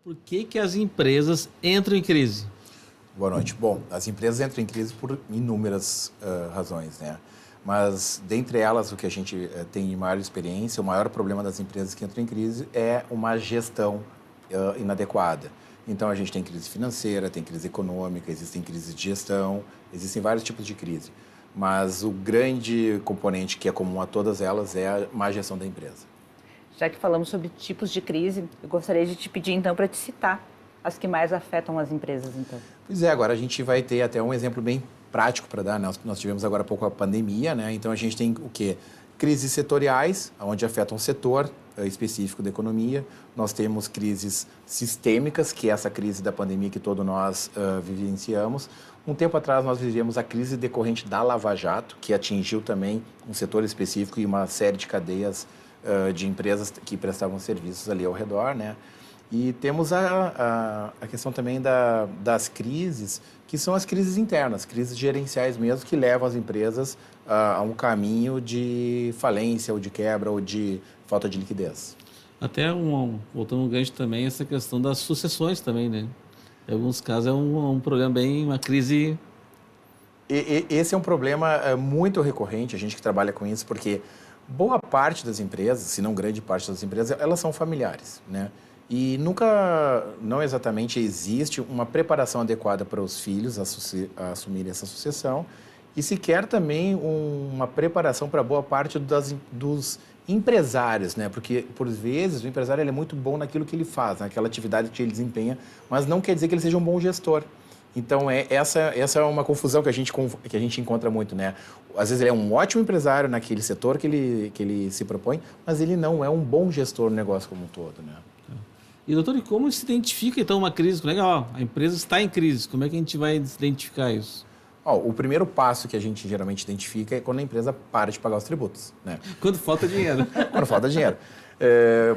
Por que que as empresas entram em crise? Boa noite. Bom, as empresas entram em crise por inúmeras razões, né? Mas, dentre elas, o que a gente tem de maior experiência, o maior problema das empresas que entram em crise é uma gestão inadequada. Então, a gente tem crise financeira, tem crise econômica, existem crises de gestão, existem vários tipos de crise. Mas o grande componente que é comum a todas elas é a má gestão da empresa. Já que falamos sobre tipos de crise, eu gostaria de te pedir, então, para te citar as que mais afetam as empresas, então. Pois é, agora a gente vai ter até um exemplo bem prático para dar. Nós tivemos agora há pouco a pandemia, né? Então, a gente tem o quê? Crises setoriais, onde afetam um setor específico da economia. Nós temos crises sistêmicas, que é essa crise da pandemia que todos nós vivenciamos. Um tempo atrás, nós vivemos a crise decorrente da Lava Jato, que atingiu também um setor específico e uma série de cadeias de empresas que prestavam serviços ali ao redor, né? E temos a questão também das crises, que são as crises internas, crises gerenciais mesmo, que levam as empresas a um caminho de falência, ou de quebra, ou de falta de liquidez. Até, voltando um gancho também, essa questão das sucessões também, né? Em alguns casos é um problema bem, uma crise... Esse é um problema muito recorrente, a gente que trabalha com isso, porque boa parte das empresas, se não grande parte das empresas, elas são familiares, né? E não exatamente existe uma preparação adequada para os filhos assumirem essa sucessão e sequer também uma preparação para boa parte dos empresários, né? Porque, por vezes, o empresário ele é muito bom naquilo que ele faz, naquela atividade que ele desempenha, mas não quer dizer que ele seja um bom gestor. Então, essa é uma confusão que a gente encontra muito, né? Às vezes ele é um ótimo empresário naquele setor que ele se propõe, mas ele não é um bom gestor no negócio como um todo, né? E, doutor, e como se identifica, então, uma crise? Como é que, a empresa está em crise, como é que a gente vai identificar isso? O primeiro passo que a gente geralmente identifica é quando a empresa para de pagar os tributos, né? Quando falta dinheiro. Quando falta dinheiro.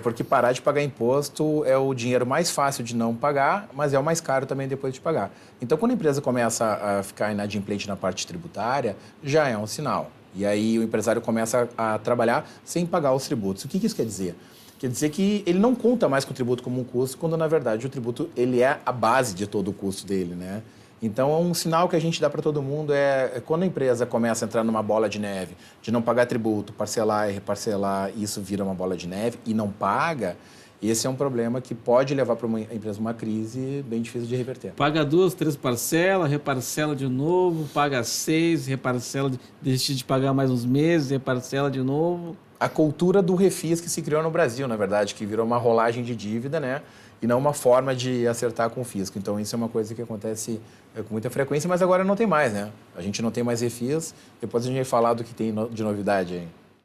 Porque parar de pagar imposto é o dinheiro mais fácil de não pagar, mas é o mais caro também depois de pagar. Então, quando a empresa começa a ficar inadimplente na parte tributária, já é um sinal. E aí o empresário começa a trabalhar sem pagar os tributos. O que isso quer dizer? Quer dizer que ele não conta mais com o tributo como um custo, quando, na verdade, o tributo ele é a base de todo o custo dele, né? Então, um sinal que a gente dá para todo mundo é quando a empresa começa a entrar numa bola de neve, de não pagar tributo, parcelar e reparcelar, isso vira uma bola de neve e não paga, esse é um problema que pode levar para uma empresa uma crise bem difícil de reverter. Paga 2, 3 parcelas, reparcela de novo, paga 6, reparcela, deixa de pagar mais uns meses, reparcela de novo. A cultura do refis que se criou no Brasil, na verdade, que virou uma rolagem de dívida, né? E não uma forma de acertar com o fisco. Então, isso é uma coisa que acontece com muita frequência, mas agora não tem mais, né? A gente não tem mais refis. Depois a gente vai falar do que tem de novidade aí.